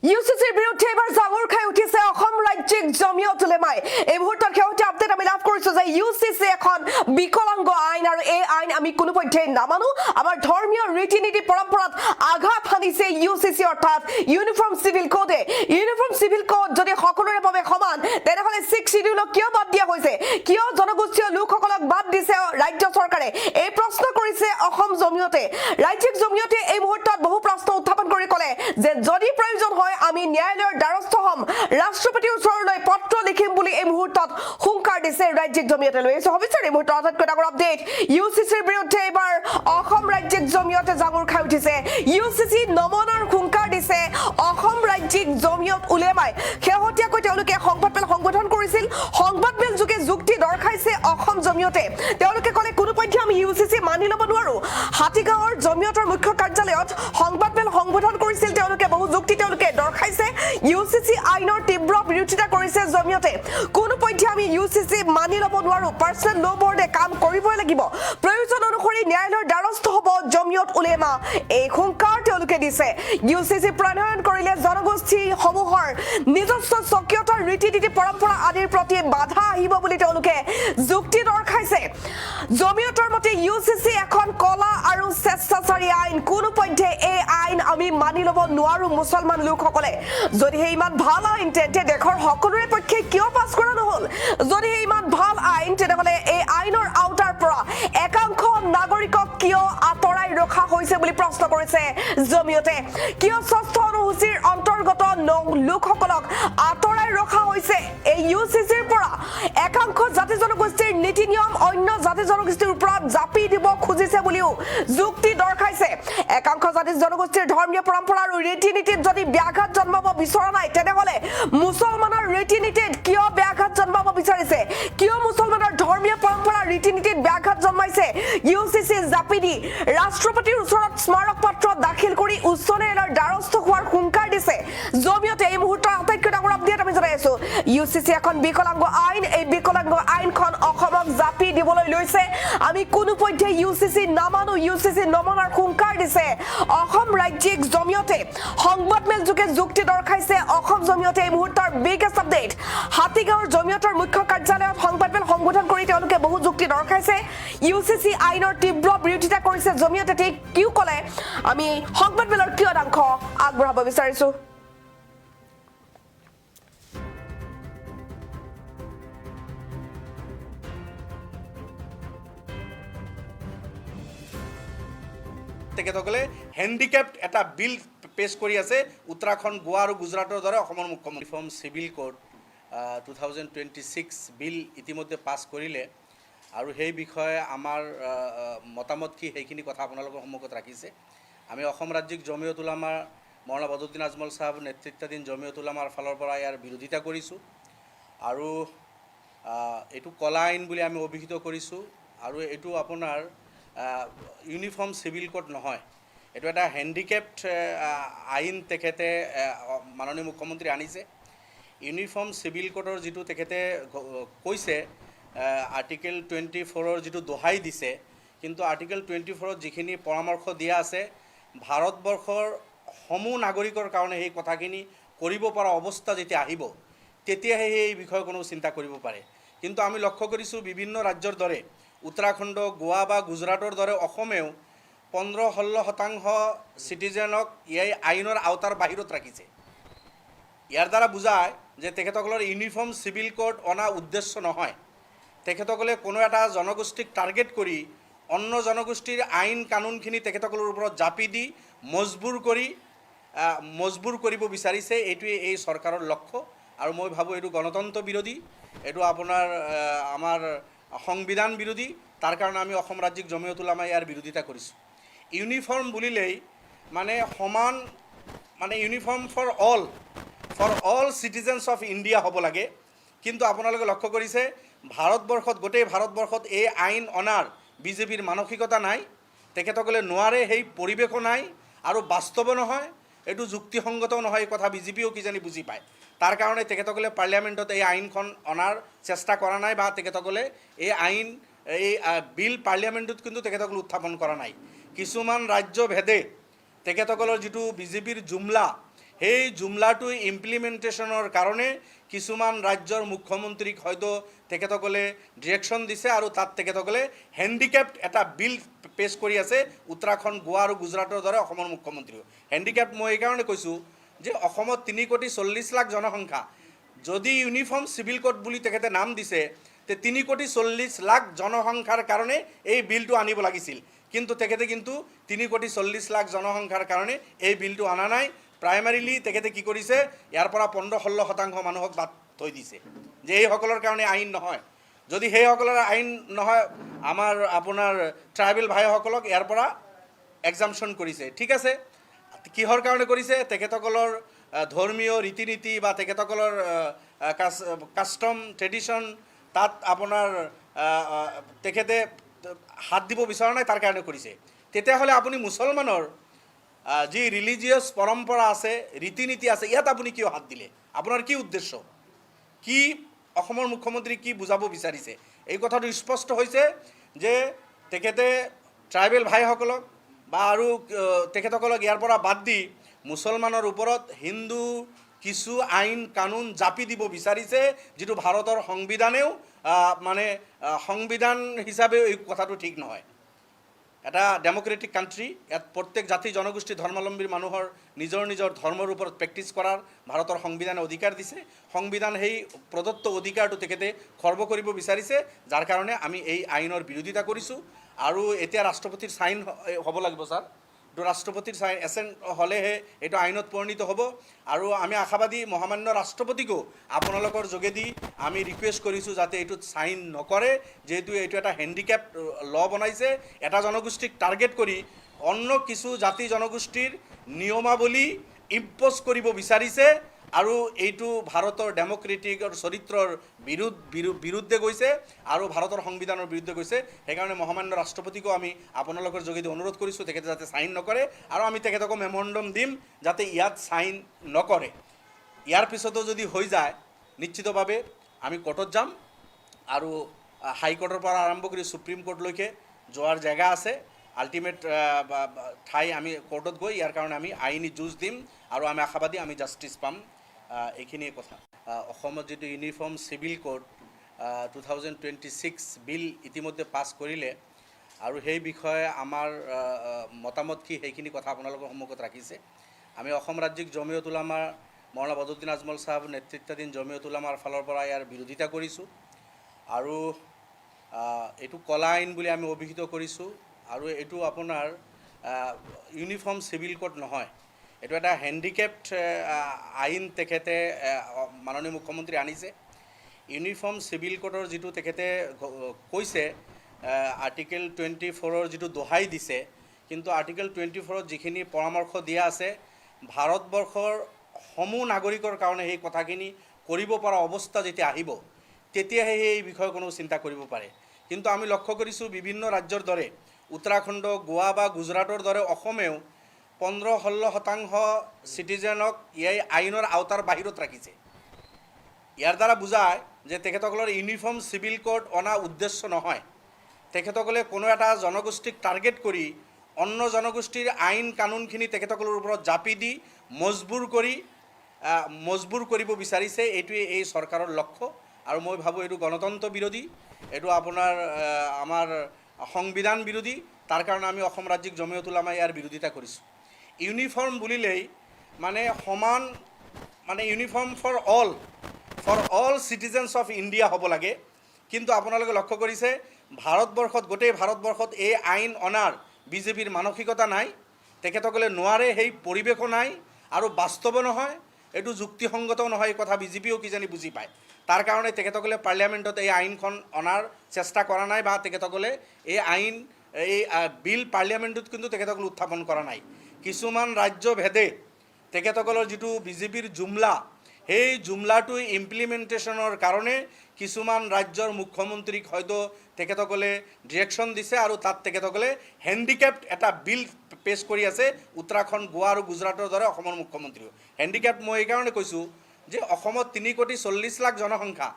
ইউচিচিৰ বিৰুদ্ধে এবাৰ জাঙুৰ খাই উঠিছে অসম ৰাজ্যিক জমিয়ত উলেমাই। এই মুহূৰ্তত শেহতীয়া আপডেট আমি লাভ কৰিছো যে ইউচিচি এখন বিকলাংগ আইন আৰু এই আইন আমি কোনোপধ্যেই নামানো। আমাৰ ধৰ্মীয় ৰীতি নীতি পৰম্পৰাত আঘাত সানিছে ইউচিচি অৰ্থাৎ ইউনিফৰ্ম চিভিল কোডে। ইউনিফৰ্ম চিভিল কোড যদি সকলোৰে বাবে সমান তেনেহ'লে 6 শিডিউলক কিয় বাদ দিয়া হৈছে, কিয় জনগোষ্ঠীয় লোকসকলক বাদ দিছে ৰাজ্য চৰকাৰে, এই প্ৰশ্ন কৰিছে অসম জমিয়তে। ৰাজ্যিক জমিয়তে এই মুহূৰ্তত বহু প্ৰশ্ন উত্থাপন কৰি ক'লে যে যদি প্ৰয়োজন হয় আমি ন্যায়ালয়ৰ দ্বাৰস্থ হ'ম, ৰাষ্ট্ৰপতিৰ ওচৰলৈ পত্ৰ লিখিম বুলি এই মুহূৰ্তত হুংকাৰ দিছে ৰাজ্যিক জমিয়তে। লৈ আহিছো সবিস্তাৰ এই মুহূৰ্তত আটাইতকৈ ডাঙৰ আপডেট। ইউচিচিৰ বিৰুদ্ধে এবাৰ অসম ৰাজ্যিক জমিয়তে জাঙুৰ খাই উঠিছে। ইউচিচি নমনাৰ হুংকাৰ দিছে অসম ৰাজ্যিক জমিয়ত উলেমাই। শেহতীয়াকৈ তেওঁলোকে সংবাদমেল সংবোধন কৰিছিল। সংবাদমেল যোগে যুক্তি দৰ্শাইছে অসম জমিয়তে। তেওঁলোকে ক'লে কোনোপধ্যে আমি ইউচিচি মানি ল'ব নোৱাৰো। হাতীগাঁৱৰ জমিয়তৰ মুখ্য কাৰ্যালয়ত সংবাদমেল সংবোধন কৰিছিল তেওঁলোকে। বহু যুক্তি তেওঁলোকে দৰ্শাইছে। ইউচিচি আইনৰ তীব্ৰ বিৰোধিতা কৰিছে জমিয়তে। কোনোপধ্যে আমি ইউচিচি মানি ল'ব নোৱাৰো। পাৰ্চনেল ল' বৰ্ডে কাম কৰিবই লাগিব। প্ৰয়োজন অনুসৰি ন্যায়ালয়ৰ দ্বাৰস্থ হ'ব জমিয়ত উলেমা। এই হুংকাৰ তেওঁলোকে দিছে। ইউচিচি প্ৰণয়ন কৰিলে জনগোষ্ঠীসমূহৰ নিজস্ব স্বকীয়তাৰ ৰীতি নীতি পৰম্পৰা আদিৰ প্ৰতি বাধা আহিব বুলি তেওঁলোকে যুক্তি দৰ্শাইছে। জমিয়তৰ মতে ইউচিচি এখন কলা আৰু স্বেচ্ছাচাৰী আইন। কোনোপধ্যে এই আইন আমি মানি ল'ব নোৱাৰো মুছলমান লোকসকলে। যদিহে ইমান ভাল আইন তেন্তে দেশৰ সকলোৰে পক্ষে কিয় পাছ কৰা নহ'ল? যদিহে ইমান ভাল আইন তেনেহ'লে এই আইনৰ আওতাৰ পৰা একাংশ নাগৰিকক কিয় আঁতৰাই ৰখা হৈছে বুলি প্ৰশ্ন কৰিছে জমিয়তে। কিয় ষষ্ঠ অনুসূচীৰ অন্তৰ্গত লোকসকলক আঁতৰাই ৰখা হৈছে এই ইউচিচিৰ পৰা? একাংশ জাতি জনগোষ্ঠীৰ নীতি নিয়ম অন্য জাতি জনগোষ্ঠীৰ ওপৰত জাপি দিব খুজিছে বুলিও যুক্তি দৰ্শাইছে। একাংশ জাতি জনগোষ্ঠীৰ ধৰ্মীয় পৰম্পৰা আৰু ৰীতি নীতিত যদি ব্যাঘাত জন্মাব বিচৰা নাই তেনেহ'লে মুছলমানৰ ৰীতি নীতিত কিয় ব্যাঘাত জন্মাব বিচাৰিছে? কিয় মুছলমানৰ ধৰ্মীয় পৰম্পৰা ৰীতি নীতিত ব্যাঘাত জন্মাইছে? ইউচিচি জাপি দি ৰাষ্ট্ৰপতিৰ ওচৰত স্মাৰক পত্ৰ দাখিল কৰি উচ্চ ন্যায়ালয়ৰ দ্বাৰস্থ হোৱাৰ হুংকাৰ দিছে জমিয়তে। এই মুহূৰ্তৰ আটাইতকৈ ডাঙৰ আপডেট আমি জনাই আছো। ইউচিচি এখন বিকলাংগ আইন, এই বিকলাংগ আইনখন অসমক জাপি দিবলৈ লৈছে। আমি কোনোপধ্যে ইউচিচি নামানো, ইউচিচি নমনাৰ হুংকাৰ দিছে অসম ৰাজ্যিক জমিয়তে। সংবাদমেল যোগে যুক্তি দৰ্শাইছে অসম জমিয়তে। এই মুহূৰ্তৰ বিগেষ্ট আপডেট। হাতীগাঁৱৰ জমিয়তৰ মুখ্য কাৰ্যালয়ত সংবাদমেল সংবোধন কৰি তেওঁলোকে বহু যুক্তি দৰ্শাইছে। ইউচিচি আইনৰ তীব্ৰ বিৰোধিতা কৰিছে জমিয়তে। ঠিক কি ক'লে আমি সংবাদমেলৰ কিয়দাংশ আগবঢ়াব বিচাৰিছো। তেখেতসকলে হেণ্ডিকেপ্ট এটা বিল পেছ কৰি আছে উত্তৰাখণ্ড, গোৱা আৰু গুজৰাটৰ দৰে অসমৰ মুখ্যমন্ত্ৰী। ইউনিফৰ্ম চিভিল কোড 2026 বিল ইতিমধ্যে পাছ কৰিলে আৰু সেই বিষয়ে আমাৰ মতামত কি সেইখিনি কথা আপোনালোকৰ সন্মুখত ৰাখিছে। আমি অসম ৰাজ্যিক জমিয়ত উলামা মৌলানা বদৰুদ্দিন আজমল চাহাব নেতৃত্বাধীন জমিয়ত উলামাৰ ফালৰ পৰা ইয়াৰ বিৰোধিতা কৰিছোঁ আৰু এইটো কলা আইন বুলি আমি অভিহিত কৰিছোঁ। আৰু এইটো আপোনাৰ ইউনিফৰ্ম চিভিল কোড নহয়, এইটো এটা হেণ্ডিকেপ্ট আইন তেখেতে মাননীয় মুখ্যমন্ত্ৰী আনিছে। ইউনিফৰ্ম চিভিল কোডৰ যিটো তেখেতে কৈছে আৰ্টিকেল 24ৰ যিটো দোহাই দিছে, কিন্তু আৰ্টিকেল 24ত যিখিনি পৰামৰ্শ দিয়া আছে ভাৰতবৰ্ষৰ সমূহ নাগৰিকৰ কাৰণে সেই কথাখিনি কৰিব পৰা অৱস্থা যেতিয়া আহিব তেতিয়াহে সেই বিষয়ে কোনো চিন্তা কৰিব পাৰে। কিন্তু আমি লক্ষ্য কৰিছোঁ বিভিন্ন ৰাজ্যৰ দৰে উত্তৰাখণ্ড, গোৱা বা গুজৰাটৰ দৰে অসমেও 15-16% চিটিজেনক এই আইনৰ আওতাৰ বাহিৰত ৰাখিছে। ইয়াৰ দ্বাৰা বুজায় যে তেখেতসকলৰ ইউনিফৰ্ম চিভিল কোড অনা উদ্দেশ্য নহয়। তেখেতসকলে কোনো এটা জনগোষ্ঠীক টাৰ্গেট কৰি অন্য জনগোষ্ঠীৰ আইন কানুনখিনি তেখেতসকলৰ ওপৰত জাপি দি মজবুৰ কৰিব বিচাৰিছে। এইটোৱে এই চৰকাৰৰ লক্ষ্য আৰু মই ভাবোঁ এইটো গণতন্ত্ৰ বিৰোধী, এইটো আপোনাৰ আমাৰ সংবিধান বিৰোধী। তাৰ কাৰণে আমি অসম ৰাজ্যিক জমিয়ত উলামাই ইয়াৰ বিৰোধিতা কৰিছোঁ। ইউনিফৰ্ম বুলিলেই মানে সমান, মানে uniform for all citizens of India হ'ব লাগে। কিন্তু আপোনালোকে লক্ষ্য কৰিছে ভাৰতবৰ্ষত, গোটেই ভাৰতবৰ্ষত এই আইন অনাৰ বিজেপিৰ মানসিকতা নাই। তেখেতসকলে নোৱাৰে, সেই পৰিৱেশো নাই আৰু বাস্তৱো নহয়, এইটো যুক্তিসংগতও নহয়। এই কথা বিজেপিও কিজানি বুজি পায়। তাৰ কাৰণে তেখেতসকলে পাৰ্লিয়ামেণ্টত এই আইনখন অনাৰ চেষ্টা কৰা নাই বা তেখেতসকলে এই বিল পাৰ্লিয়ামেণ্টত কিন্তু তেখেতসকলে উত্থাপন কৰা নাই। কিছুমান ৰাজ্য ভেদে তেখেতসকলৰ যিটো বিজেপিৰ জুমলা, সেই জুমলাটো ইমপ্লিমেণ্টেশ্যনৰ কাৰণে কিছুমান ৰাজ্যৰ মুখ্যমন্ত্ৰীক হয়তো তেখেতসকলে ডিৰেকশ্যন দিছে আৰু তাত তেখেতসকলে হেণ্ডিকেপ্ট এটা বিল পেছ কৰি আছে উত্তৰাখণ্ড গোৱা আৰু গুজৰাটৰ দৰে অসমৰ মুখ্যমন্ত্ৰীও হেণ্ডিকেপ্ট মই এইকাৰণে কৈছোঁ যে অসমত 3,40,00,000 জনসংখ্যা যদি ইউনিফৰ্ম চিভিল কোড বুলি তেখেতে নাম দিছে তে 3,40,00,000 জনসংখ্যাৰ কাৰণে এই বিলটো আনিব লাগিছিল কিন্তু তেখেতে কিন্তু 3,40,00,000 জনসংখ্যাৰ কাৰণে এই বিলটো অনা নাই প্ৰাইমাৰীলি তেখেতে কি কৰিছে ইয়াৰ পৰা 15-16% মানুহক বাদ থৈ দিছে যে এইসকলৰ কাৰণে আইন নহয় যদি সেইসকলৰ আইন নহয় আমাৰ আপোনাৰ ট্ৰাইবেল ভাইসকলক ইয়াৰ পৰা এক্সামশ্যন কৰিছে ঠিক আছে কিহৰ কাৰণে কৰিছে তেখেতসকলৰ ধৰ্মীয় ৰীতি নীতি বা তেখেতসকলৰ কাষ্টম ট্ৰেডিশ্যন তাত আপোনাৰ তেখেতে হাত দিব বিচৰা নাই তাৰ কাৰণে কৰিছে তেতিয়াহ'লে আপুনি মুছলমানৰ যি ৰিলিজিয়াছ পৰম্পৰা আছে ৰীতি নীতি আছে ইয়াত আপুনি কিয় হাত দিলে আপোনাৰ কি উদ্দেশ্য কি অসমৰ মুখ্যমন্ত্ৰী কি বুজাব বিচাৰিছে এই কথাটো স্পষ্ট হৈছে যে তেখেতে ট্ৰাইবেল ভাইসকলক বা আৰু তেখেতসকলক ইয়াৰ পৰা বাদ দি মুছলমানৰ ওপৰত হিন্দু কিছু আইন কানুন জাপি দিব বিচাৰিছে যিটো ভাৰতৰ সংবিধানেও মানে সংবিধান হিচাপেও এই কথাটো ঠিক নহয় এটা ডেমক্ৰেটিক কাণ্ট্ৰি ইয়াত প্ৰত্যেক জাতি জনগোষ্ঠী ধৰ্মাৱলম্বীৰ মানুহৰ নিজৰ নিজৰ ধৰ্মৰ ওপৰত প্ৰেক্টিছ কৰাৰ ভাৰতৰ সংবিধানে অধিকাৰ দিছে সংবিধান সেই প্ৰদত্ত অধিকাৰটো তেখেতে খৰ্ব কৰিব বিচাৰিছে যাৰ কাৰণে আমি এই আইনৰ বিৰোধিতা কৰিছোঁ আৰু এতিয়া ৰাষ্ট্ৰপতিৰ চাইন হ'ব লাগিব ছাৰ এইটো ৰাষ্ট্ৰপতিৰ চাইন এচেণ্ট হ'লেহে এইটো আইনত পৰিণত হ'ব আৰু আমি আশাবাদী মহামান্য ৰাষ্ট্ৰপতিকো আপোনালোকৰ যোগেদি আমি ৰিকুৱেষ্ট কৰিছোঁ যাতে এইটোত চাইন নকৰে যিহেতু এইটো এটা হেণ্ডিকেপ ল বনাইছে এটা জনগোষ্ঠীক টাৰ্গেট কৰি অন্য কিছু জাতি জনগোষ্ঠীৰ নিয়মাৱলী ইম্প'জ কৰিব বিচাৰিছে আৰু এইটো ভাৰতৰ ডেমক্ৰেটিকৰ চৰিত্ৰৰ বিৰুদ্ধে গৈছে আৰু ভাৰতৰ সংবিধানৰ বিৰুদ্ধে গৈছে সেইকাৰণে মহামান্য ৰাষ্ট্ৰপতিকো আমি আপোনালোকৰ যোগেদি অনুৰোধ কৰিছোঁ তেখেতে যাতে চাইন নকৰে আৰু আমি তেখেতকো মেমৰেণ্ডাম দিম যাতে ইয়াত চাইন নকৰে ইয়াৰ পিছতো যদি হৈ যায় নিশ্চিতভাৱে আমি কোৰ্টত যাম আৰু হাইকোৰ্টৰ পৰা আৰম্ভ কৰি সুপ্ৰিম কোৰ্টলৈকে যোৱাৰ জেগা আছে আল্টিমেট ঠাই আমি কোৰ্টত গৈ ইয়াৰ কাৰণে আমি আইনী যুঁজ দিম আৰু আমি আশাবাদী আমি জাষ্টিছ পাম এইখিনিয়ে কথা অসমত যিটো ইউনিফৰ্ম চিভিল কোড 2026 বিল ইতিমধ্যে পাছ কৰিলে আৰু সেই বিষয়ে আমাৰ মতামত কি সেইখিনি কথা আপোনালোকৰ সন্মুখত ৰাখিছে আমি অসম ৰাজ্যিক জমিয়ত উলামা মৌলানা বদৰুদ্দিন আজমল সাহেব নেতৃত্বাধীন জমিয়ত উলামাৰ ফালৰ পৰা ইয়াৰ বিৰোধিতা কৰিছোঁ আৰু এইটো কলা আইন বুলি আমি অভিহিত কৰিছোঁ আৰু এইটো আপোনাৰ ইউনিফৰ্ম চিভিল কোড নহয় এইটো এটা হেণ্ডিকেপ্ট আইন তেখেতে মাননীয় মুখ্যমন্ত্ৰী আনিছে ইউনিফৰ্ম চিভিল কোডৰ যিটো তেখেতে কৈছে আৰ্টিকেল 24ৰ যিটো দোহাই দিছে কিন্তু আৰ্টিকেল 24ত যিখিনি পৰামৰ্শ দিয়া আছে ভাৰতবৰ্ষৰ সমূহ নাগৰিকৰ কাৰণে সেই কথাখিনি কৰিব পৰা অৱস্থা যেতিয়া আহিব তেতিয়াহে এই বিষয়ে কোনো চিন্তা কৰিব পাৰে কিন্তু আমি লক্ষ্য কৰিছোঁ বিভিন্ন ৰাজ্যৰ দৰে উত্তৰাখণ্ড গোৱা বা গুজৰাটৰ দৰে অসমেও 15-16% চিটিজেনক এই আইনৰ আওতাৰ বাহিৰত ৰাখিছে ইয়াৰ দ্বাৰা বুজায় যে তেখেতসকলৰ ইউনিফৰ্ম চিভিল কোড অনা উদ্দেশ্য নহয় তেখেতসকলে কোনো এটা জনগোষ্ঠীক টাৰ্গেট কৰি অন্য জনগোষ্ঠীৰ আইন কানুনখিনি তেখেতসকলৰ ওপৰত জাপি দি মজবুৰ কৰিব বিচাৰিছে এইটোৱে এই চৰকাৰৰ লক্ষ্য আৰু মই ভাবোঁ এইটো গণতন্ত্ৰ বিৰোধী এইটো আপোনাৰ আমাৰ সংবিধান বিৰোধী তাৰ কাৰণে আমি অসম ৰাজ্যিক জমিয়ত উলামা ইয়াৰ বিৰোধিতা কৰিছোঁ ইউনিফৰ্ম বুলিলেই মানে সমান মানে uniform for all citizens of India হ'ব লাগে কিন্তু আপোনালোকে লক্ষ্য কৰিছে ভাৰতবৰ্ষত গোটেই ভাৰতবৰ্ষত এই আইন অনাৰ বিজেপিৰ মানসিকতা নাই তেখেতসকলে নোৱাৰে সেই পৰিৱেশো নাই আৰু বাস্তৱ নহয় এইটো যুক্তিসংগতও নহয় এই কথা বিজেপিও কিজানি বুজি পায় তাৰ কাৰণে তেখেতসকলে পাৰ্লিয়ামেণ্টত এই আইনখন অনাৰ চেষ্টা কৰা নাই বা তেখেতসকলে এই বিল পাৰ্লিয়ামেণ্টত কিন্তু তেখেতসকলে উত্থাপন কৰা নাই কিছুমান ৰাজ্য ভেদে তেখেতসকলৰ যিটো বিজেপিৰ জুমলা সেই জুমলাটো ইমপ্লিমেণ্টেশ্যনৰ কাৰণে কিছুমান ৰাজ্যৰ মুখ্যমন্ত্ৰীক হয়তো তেখেতসকলে ডিৰেকশ্যন দিছে আৰু তাত তেখেতসকলে হেণ্ডিকেপ্ট এটা বিল পেছ কৰি আছে উত্তৰাখণ্ড গোৱা আৰু গুজৰাটৰ দৰে অসমৰ মুখ্যমন্ত্ৰীও হেণ্ডিকেপ্ট মই এইকাৰণে কৈছোঁ যে অসমত 3,40,00,000 জনসংখ্যা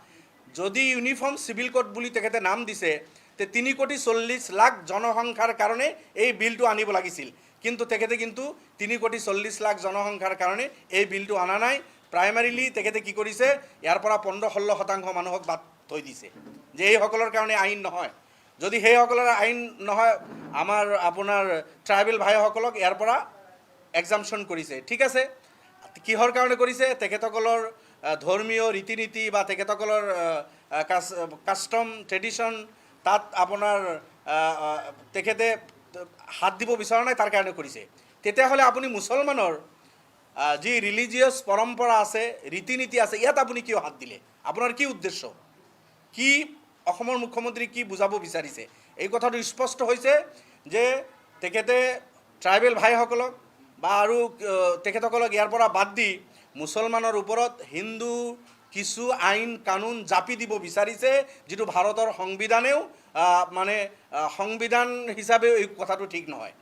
যদি ইউনিফৰ্ম চিভিল কোড বুলি তেখেতে নাম দিছে তে 3,40,00,000 জনসংখ্যাৰ কাৰণে এই বিলটো আনিব লাগিছিল কিন্তু তেখেতে কিন্তু 3,40,00,000 জনসংখ্যাৰ কাৰণে এই বিলটো অনা নাই। প্ৰাইমাৰিলি তেখেতে কি কৰিছে, ইয়াৰ পৰা 15-16% মানুহক বাদ থৈ দিছে যে এইসকলৰ কাৰণে আইন নহয়। যদি সেইসকলৰ আইন নহয়, আমাৰ আপোনাৰ ট্ৰাইবেল ভাইসকলক ইয়াৰ পৰা এক্সামশ্যন কৰিছে। ঠিক আছে, কিহৰ কাৰণে কৰিছে? তেখেতসকলৰ ধৰ্মীয় ৰীতি নীতি বা তেখেতসকলৰ কাষ্টম ট্ৰেডিশ্যন তাত আপোনাৰ তেখেতে হাত দিব বিচৰা নাই, তাৰ কাৰণে কৰিছে। তেতিয়াহ'লে আপুনি মুছলমানৰ যি ৰিলিজিয়াছ পৰম্পৰা আছে, ৰীতি নীতি আছে, ইয়াত আপুনি কিয় হাত দিলে? আপোনাৰ কি উদ্দেশ্য? কি অসমৰ মুখ্যমন্ত্ৰী কি বুজাব বিচাৰিছে? এই কথাটো স্পষ্ট হৈছে যে তেখেতে ট্ৰাইবেল ভাইসকলক বা আৰু তেখেতসকলক ইয়াৰ পৰা বাদ দি মুছলমানৰ ওপৰত হিন্দু কিছু আইন কানুন জাপি দিব বিচাৰিছে, যিটো ভাৰতৰ সংবিধানেও মানে সংবিধান হিচাপেও এই কথাটো ঠিক নহয়।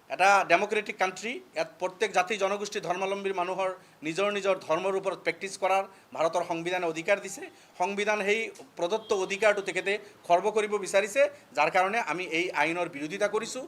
এটা ডেম'ক্ৰেটিক কাণ্ট্ৰি, ইয়াত প্ৰত্যেক জাতি জনগোষ্ঠী ধৰ্মাৱলম্বী মানুহৰ নিজৰ নিজৰ ধৰ্মৰ ওপৰত প্ৰেক্টিছ কৰাৰ ভাৰতৰ সংবিধানে অধিকাৰ দিছে। সংবিধান সেই প্ৰদত্ত অধিকাৰটো তেখেতে খৰ্ব কৰিব বিচাৰিছে, যাৰ কাৰণে আমি এই আইনৰ বিৰোধিতা কৰিছোঁ।